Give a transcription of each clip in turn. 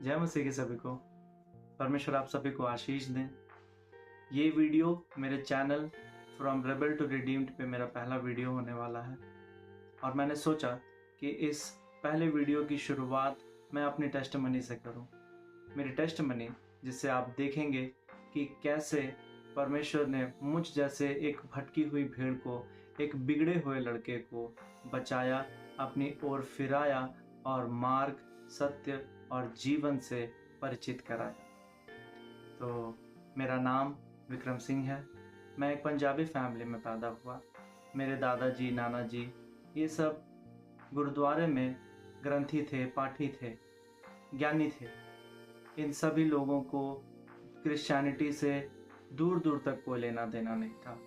जय मसीह के सभी को। परमेश्वर आप सभी को आशीष दें। ये वीडियो मेरे channel from rebel to redeemed पे मेरा पहला वीडियो होने वाला है और मैंने सोचा कि इस पहले वीडियो की शुरुआत मैं अपनी टेस्टमनी से करूं। मेरी टेस्टमनी जिससे आप देखेंगे कि कैसे परमेश्वर ने मुझ जैसे एक भटकी हुई भीड़ को, एक बिगड़े हुए लड़के को बचाया, अपनी ओर फिराया और मार्ग, सत्य और जीवन से परिचित कराया। तो मेरा नाम विक्रम सिंह है। मैं एक पंजाबी फैमिली में पैदा हुआ। मेरे दादाजी, नाना जी ये सब गुरुद्वारे में ग्रंथी थे, पाठी थे, ज्ञानी थे। इन सभी लोगों को क्रिश्चियनिटी से दूर दूर तक कोई लेना देना नहीं था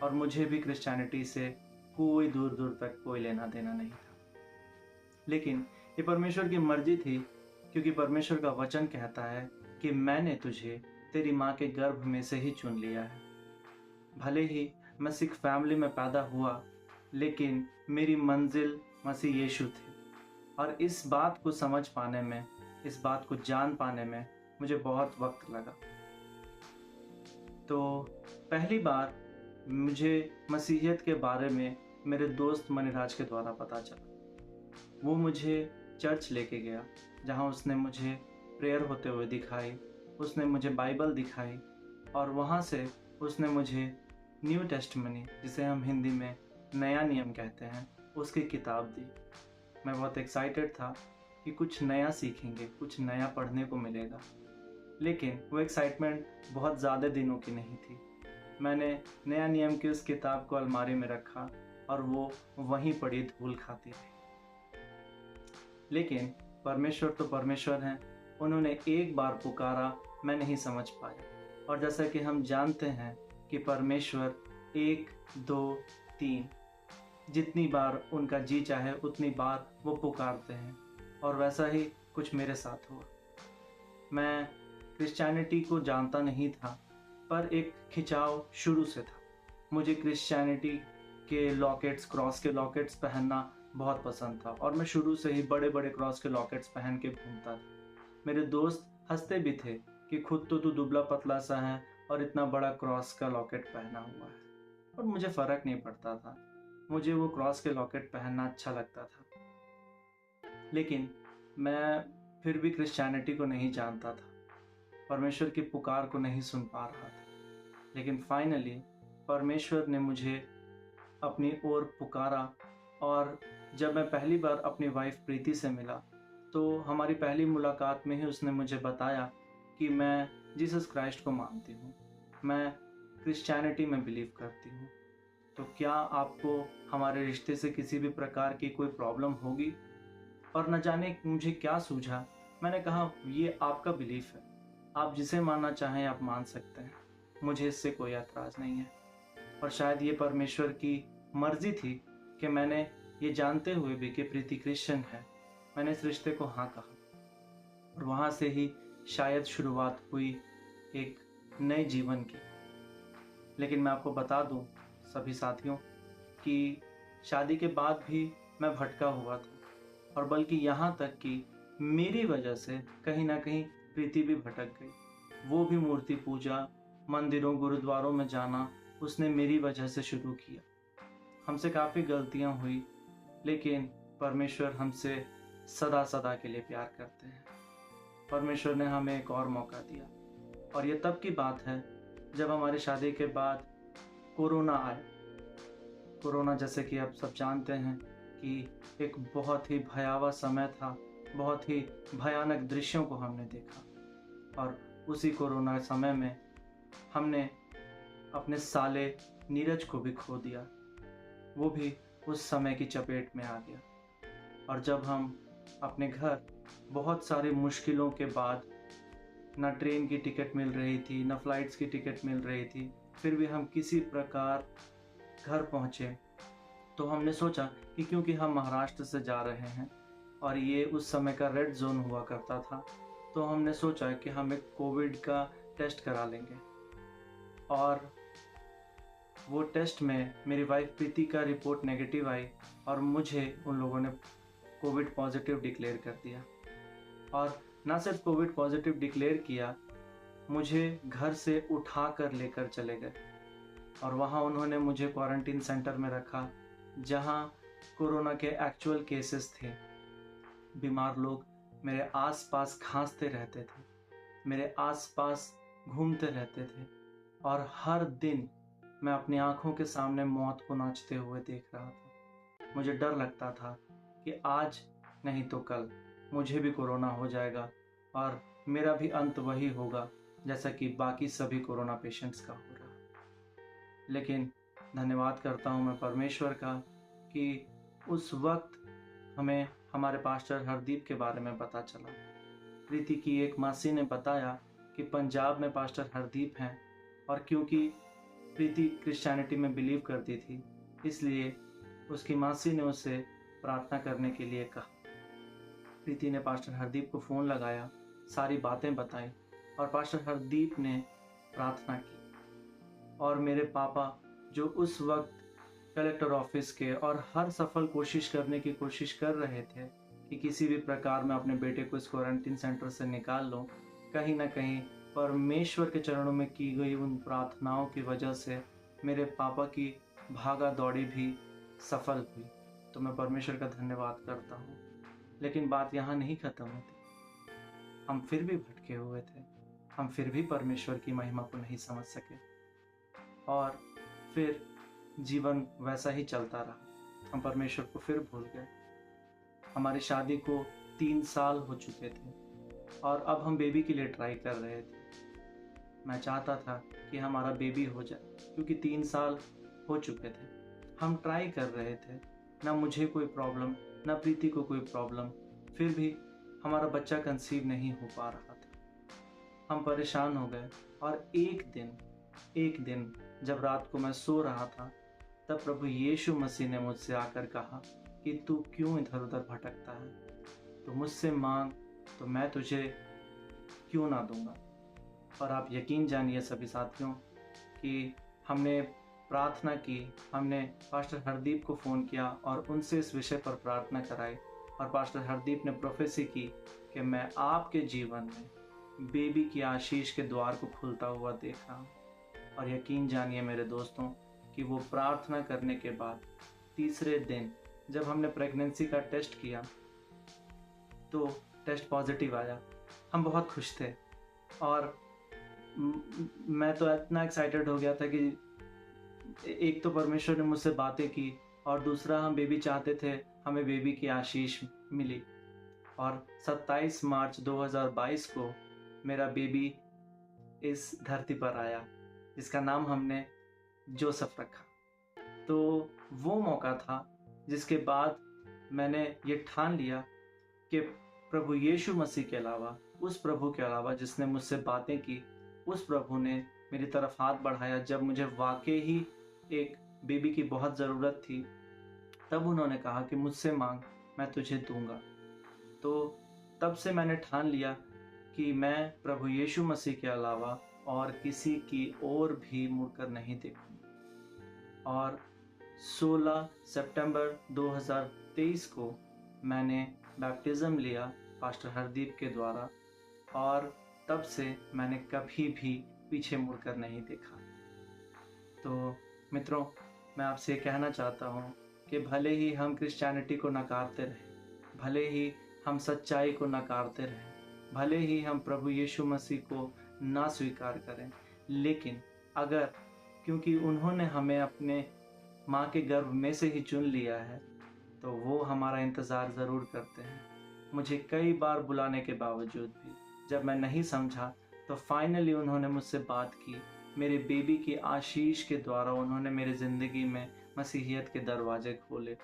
और मुझे भी क्रिश्चियनिटी से कोई दूर दूर तक कोई लेना देना नहीं था। लेकिन ये परमेश्वर की मर्जी थी, क्योंकि परमेश्वर का वचन कहता है कि मैंने तुझे तेरी माँ के गर्भ में से ही चुन लिया है। भले ही मैं सिख फैमिली में पैदा हुआ, लेकिन मेरी मंजिल मसीह यीशु थी और इस बात को समझ पाने में, इस बात को जान पाने में मुझे बहुत वक्त लगा। तो पहली बार मुझे मसीहियत के बारे में मेरे दोस्त मनीराज के द्वारा पता चला। वो मुझे चर्च लेके गया, जहाँ उसने मुझे प्रेयर होते हुए दिखाई, उसने मुझे बाइबल दिखाई और वहाँ से उसने मुझे न्यू टेस्टमनी, जिसे हम हिंदी में नया नियम कहते हैं, उसकी किताब दी। मैं बहुत एक्साइटेड था कि कुछ नया सीखेंगे, कुछ नया पढ़ने को मिलेगा। लेकिन वो एक्साइटमेंट बहुत ज़्यादा दिनों की नहीं थी। मैंने नया नियम की उस किताब को अलमारी में रखा और वो वहीं पड़ी धूल खाती रही। लेकिन परमेश्वर तो परमेश्वर हैं। उन्होंने एक बार पुकारा, मैं नहीं समझ पाया। और जैसा कि हम जानते हैं कि परमेश्वर 1, 2, 3 जितनी बार उनका जी चाहे उतनी बार वो पुकारते हैं, और वैसा ही कुछ मेरे साथ हुआ। मैं क्रिश्चियनिटी को जानता नहीं था, पर एक खिंचाव शुरू से था। मुझे क्रिश्चियनिटी के लॉकेट्स, क्रॉस के लॉकेट्स पहनना बहुत पसंद था और मैं शुरू से ही बड़े बड़े क्रॉस के लॉकेट्स पहन के घूमता था। मेरे दोस्त हंसते भी थे कि खुद तो तू दुबला पतला सा है और इतना बड़ा क्रॉस का लॉकेट पहना हुआ है, और मुझे फ़र्क नहीं पड़ता था। मुझे वो क्रॉस के लॉकेट पहनना अच्छा लगता था। लेकिन मैं फिर भी क्रिश्चियनिटी को नहीं जानता था, परमेश्वर की पुकार को नहीं सुन पा रहा था। लेकिन फाइनली परमेश्वर ने मुझे अपनी ओर पुकारा, और जब मैं पहली बार अपनी वाइफ प्रीति से मिला, तो हमारी पहली मुलाकात में ही उसने मुझे बताया कि मैं जीसस क्राइस्ट को मानती हूँ, मैं क्रिश्चियनिटी में बिलीव करती हूँ। तो क्या आपको हमारे रिश्ते से किसी भी प्रकार की कोई प्रॉब्लम होगी? और न जाने मुझे क्या सूझा। मैंने कहा, ये आपका बिलीफ है, आप जिसे मानना चाहें आप मान सकते हैं, मुझे इससे कोई ऐतराज़ नहीं है। और शायद ये परमेश्वर की मर्जी थी कि मैंने ये जानते हुए भी कि प्रीति क्रिश्चियन है, मैंने इस रिश्ते को हाँ कहा। और वहाँ से ही शायद शुरुआत हुई एक नए जीवन की। लेकिन मैं आपको बता दूं सभी साथियों कि शादी के बाद भी मैं भटका हुआ था, और बल्कि यहाँ तक कि मेरी वजह से कहीं ना कहीं प्रीति भी भटक गई। वो भी मूर्ति पूजा, मंदिरों, गुरुद्वारों में जाना उसने मेरी वजह से शुरू किया। हमसे काफ़ी गलतियाँ हुई, लेकिन परमेश्वर हमसे सदा सदा के लिए प्यार करते हैं। परमेश्वर ने हमें एक और मौका दिया, और ये तब की बात है जब हमारी शादी के बाद कोरोना आया। कोरोना, जैसे कि आप सब जानते हैं, कि एक बहुत ही भयावह समय था, बहुत ही भयानक दृश्यों को हमने देखा। और उसी कोरोना समय में हमने अपने साले नीरज को भी खो दिया। वो भी उस समय की चपेट में आ गया। और जब हम अपने घर बहुत सारी मुश्किलों के बाद, ना ट्रेन की टिकट मिल रही थी, ना फ्लाइट्स की टिकट मिल रही थी, फिर भी हम किसी प्रकार घर पहुँचे, तो हमने सोचा कि क्योंकि हम महाराष्ट्र से जा रहे हैं और ये उस समय का रेड जोन हुआ करता था, तो हमने सोचा कि हम एक कोविड का टेस्ट करा लेंगे। और वो टेस्ट में मेरी वाइफ प्रीति का रिपोर्ट नेगेटिव आई और मुझे उन लोगों ने कोविड पॉजिटिव डिक्लेयर कर दिया। और ना सिर्फ कोविड पॉजिटिव डिक्लेयर किया, मुझे घर से उठा कर लेकर चले गए और वहाँ उन्होंने मुझे क्वारंटीन सेंटर में रखा, जहाँ कोरोना के एक्चुअल केसेस थे। बीमार लोग मेरे आसपास खांसते रहते थे, मेरे आसपास घूमते रहते थे और हर दिन मैं अपनी आंखों के सामने मौत को नाचते हुए देख रहा था। मुझे डर लगता था कि आज नहीं तो कल मुझे भी कोरोना हो जाएगा और मेरा भी अंत वही होगा जैसा कि बाकी सभी कोरोना पेशेंट्स का हो रहा। लेकिन धन्यवाद करता हूँ मैं परमेश्वर का कि उस वक्त हमें हमारे पास्टर हरदीप के बारे में पता चला। प्रीति की एक मासी ने बताया कि पंजाब में पास्टर हरदीप हैं और क्योंकि प्रीति क्रिश्चियनिटी में बिलीव करती थी, इसलिए उसकी मासी ने उसे प्रार्थना करने के लिए कहा। प्रीति ने पास्टर हरदीप को फ़ोन लगाया, सारी बातें बताई और पास्टर हरदीप ने प्रार्थना की। और मेरे पापा जो उस वक्त कलेक्टर ऑफिस के और हर सफल कोशिश करने की कोशिश कर रहे थे कि किसी भी प्रकार में अपने बेटे को इस क्वारंटीन सेंटर से निकाल लो, कहीं ना कहीं परमेश्वर के चरणों में की गई उन प्रार्थनाओं की वजह से मेरे पापा की भागा दौड़ी भी सफल हुई। तो मैं परमेश्वर का धन्यवाद करता हूँ। लेकिन बात यहाँ नहीं खत्म होती। हम फिर भी भटके हुए थे, हम फिर भी परमेश्वर की महिमा को नहीं समझ सके और फिर जीवन वैसा ही चलता रहा। हम परमेश्वर को फिर भूल गए। हमारी शादी को 3 साल हो चुके थे और अब हम बेबी के लिए ट्राई कर रहे थे। मैं चाहता था कि हमारा बेबी हो जाए क्योंकि 3 साल हो चुके थे। हम ट्राई कर रहे थे, ना मुझे कोई प्रॉब्लम ना प्रीति को कोई प्रॉब्लम, फिर भी हमारा बच्चा कंसीव नहीं हो पा रहा था। हम परेशान हो गए और एक दिन जब रात को मैं सो रहा था, तब प्रभु यीशु मसीह ने मुझसे आकर कहा कि तू क्यों इधर उधर भटकता है, तो मुझसे मांग तो मैं तुझे क्यों ना दूंगा। और आप यकीन जानिए सभी साथियों कि हमने प्रार्थना की, हमने पास्टर हरदीप को फ़ोन किया और उनसे इस विषय पर प्रार्थना कराई और पास्टर हरदीप ने प्रोफेसी की कि मैं आपके जीवन में बेबी की आशीष के द्वार को खुलता हुआ देख रहा हूँ। और यकीन जानिए मेरे दोस्तों कि वो प्रार्थना करने के बाद तीसरे दिन जब हमने प्रेगनेंसी का टेस्ट किया तो टेस्ट पॉजिटिव आया। हम बहुत खुश थे और मैं तो इतना एक्साइटेड हो गया था कि एक तो परमेश्वर ने मुझसे बातें की और दूसरा हम बेबी चाहते थे, हमें बेबी की आशीष मिली। और 27 मार्च 2022 को मेरा बेबी इस धरती पर आया जिसका नाम हमने जोसेफ रखा। तो वो मौका था जिसके बाद मैंने ये ठान लिया कि प्रभु यीशु मसीह के अलावा, उस प्रभु के अलावा जिसने मुझसे बातें की, उस प्रभु ने मेरी तरफ हाथ बढ़ाया जब मुझे वाकई ही एक बेबी की बहुत ज़रूरत थी। तब उन्होंने कहा कि मुझसे मांग, मैं तुझे दूंगा। तो तब से मैंने ठान लिया कि मैं प्रभु यीशु मसीह के अलावा और किसी की ओर भी मुड़कर नहीं देखूंगा। और 16 सितंबर 2023 को मैंने बैप्टिज़्म लिया पास्टर हरदीप के द्वारा और तब से मैंने कभी भी पीछे मुड़कर नहीं देखा। तो मित्रों, मैं आपसे कहना चाहता हूँ कि भले ही हम क्रिश्चियनिटी को नकारते रहें, भले ही हम सच्चाई को नकारते रहें, भले ही हम प्रभु यीशु मसीह को ना स्वीकार करें, लेकिन अगर क्योंकि उन्होंने हमें अपने माँ के गर्भ में से ही चुन लिया है तो वो हमारा इंतज़ार ज़रूर करते हैं। मुझे कई बार बुलाने के बावजूद भी जब मैं नहीं समझा तो फाइनली उन्होंने मुझसे बात की। मेरे बेबी की आशीष के द्वारा उन्होंने मेरी ज़िंदगी में मसीहियत के दरवाजे खोले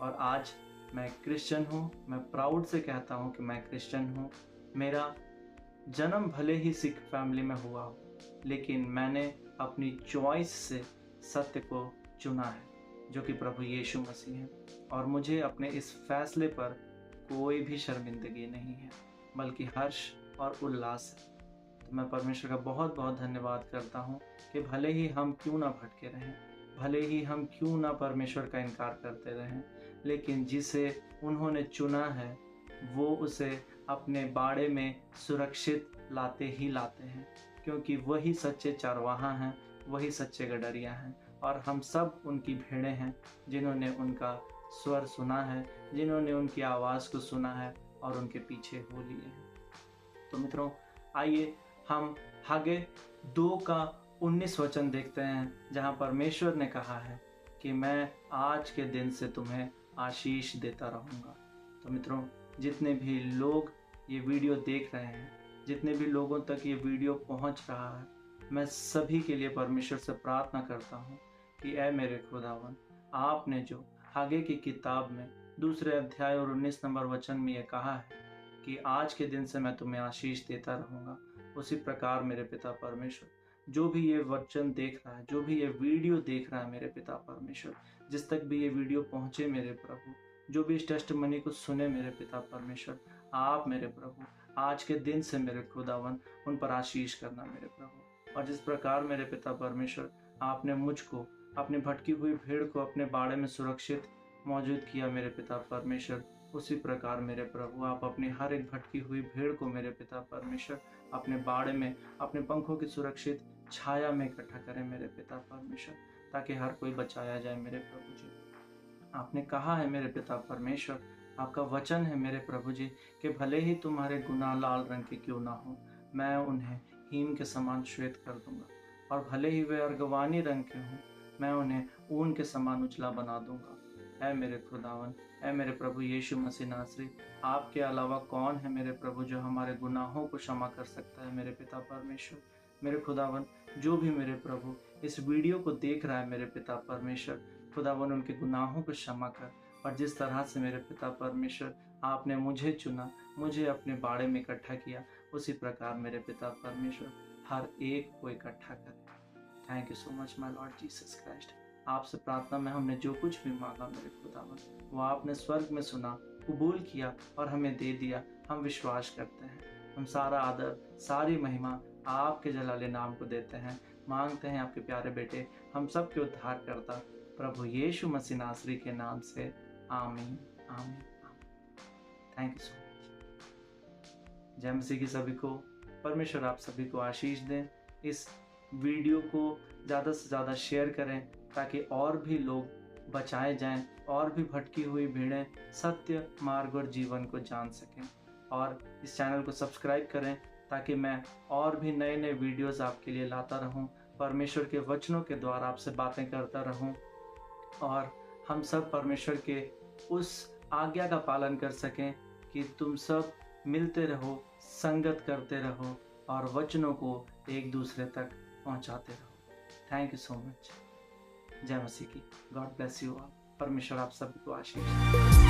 और आज मैं क्रिश्चियन हूँ। मैं प्राउड से कहता हूँ कि मैं क्रिश्चियन हूँ। मेरा जन्म भले ही सिख फैमिली में हुआ हो, लेकिन मैंने अपनी चॉइस से सत्य को चुना है जो कि प्रभु यीशु मसीह है और मुझे अपने इस फैसले पर कोई भी शर्मिंदगी नहीं है बल्कि हर्ष और उल्लास है। तो मैं परमेश्वर का बहुत बहुत धन्यवाद करता हूँ कि भले ही हम क्यों ना भटके रहें, भले ही हम क्यों ना परमेश्वर का इनकार करते रहें, लेकिन जिसे उन्होंने चुना है वो उसे अपने बाड़े में सुरक्षित लाते ही लाते हैं, क्योंकि वही सच्चे चरवाहा हैं, वही सच्चे गडरिया हैं और हम सब उनकी भेड़ें हैं जिन्होंने उनका स्वर सुना है, जिन्होंने उनकी आवाज़ को सुना है और उनके पीछे हो लिए हैं। तो मित्रों, आइए हम हागे 2:19 वचन देखते हैं, जहाँ परमेश्वर ने कहा है कि मैं आज के दिन से तुम्हें आशीष देता रहूँगा। तो मित्रों, जितने भी लोग ये वीडियो देख रहे हैं, जितने भी लोगों तक ये वीडियो पहुंच रहा है, मैं सभी के लिए परमेश्वर से प्रार्थना करता हूँ कि ऐ मेरे खुदावन, आपने जो हागे की किताब में 2 अध्याय और 19 नंबर वचन में ये कहा है कि आज के दिन से मैं तुम्हें आशीष देता रहूँगा, उसी प्रकार मेरे पिता परमेश्वर, जो भी ये वचन देख रहा है, जो भी ये वीडियो देख रहा है मेरे पिता परमेश्वर, जिस तक भी ये वीडियो पहुँचे मेरे प्रभु, जो भी इस टेस्टमनी को सुने मेरे पिता परमेश्वर, आप मेरे प्रभु आज के दिन से मेरे खुदावन उन पर आशीष करना मेरे प्रभु। और जिस प्रकार मेरे पिता परमेश्वर आपने मुझको, अपनी भटकी हुई भीड़ को अपने बाड़े में सुरक्षित मौजूद किया मेरे पिता परमेश्वर, उसी प्रकार मेरे प्रभु आप अपनी हर एक भटकी हुई भीड़ को मेरे पिता परमेश्वर अपने बाड़े में अपने पंखों की सुरक्षित छाया में इकट्ठा करें मेरे पिता परमेश्वर, ताकि हर कोई बचाया जाए मेरे प्रभु जी। आपने कहा है मेरे पिता परमेश्वर, आपका वचन है मेरे प्रभु जी कि भले ही तुम्हारे गुनाह लाल रंग के क्यों ना हो, मैं उन्हें हीम के समान श्वेत कर दूंगा, और भले ही वे अर्गवानी रंग के हों, मैं उन्हें ऊन के समान उजला बना दूंगा। ऐ मेरे खुदावन, ऐ मेरे प्रभु यीशु मसीह नासरी, आपके अलावा कौन है मेरे प्रभु जो हमारे गुनाहों को क्षमा कर सकता है मेरे पिता परमेश्वर। मेरे खुदावन, जो भी मेरे प्रभु इस वीडियो को देख रहा है मेरे पिता परमेश्वर, खुदावन उनके गुनाहों को क्षमा कर, और जिस तरह से मेरे पिता परमेश्वर आपने मुझे चुना, मुझे अपने बाड़े में इकट्ठा किया, उसी प्रकार मेरे पिता परमेश्वर हर एक को इकट्ठा करे। Thank you so much my Lord Jesus Christ. आपसे प्रार्थना में हमने जो कुछ भी मांगा मेरे खुदावन, वो आपने स्वर्ग में सुना, कबूल किया और हमें दे दिया। हम विश्वास करते हैं। हम सारा आदर, सारी महिमा आपके जलाले नाम को देते हैं। मांगते हैं आपके प्यारे बेटे, हम सब के उद्धार करता प्रभु यीशु मसीह नासरी के नाम से, आमीन आमीन। Thank you so much. जय मसीह की सभी को। परमेश्वर आप सभी को आशीष दें। इस वीडियो को ज़्यादा से ज़्यादा शेयर करें, ताकि और भी लोग बचाए जाएं, और भी भटकी हुई भीड़ें सत्य मार्ग और जीवन को जान सकें। और इस चैनल को सब्सक्राइब करें, ताकि मैं और भी नए नए वीडियोस आपके लिए लाता रहूं, परमेश्वर के वचनों के द्वारा आपसे बातें करता रहूं, और हम सब परमेश्वर के उस आज्ञा का पालन कर सकें कि तुम सब मिलते रहो, संगत करते रहो और वचनों को एक दूसरे तक पहुंचाते रहो। Thank you so much. जय मसीह की। God bless you all. परमेश्वर आप सभी को आशीष दे।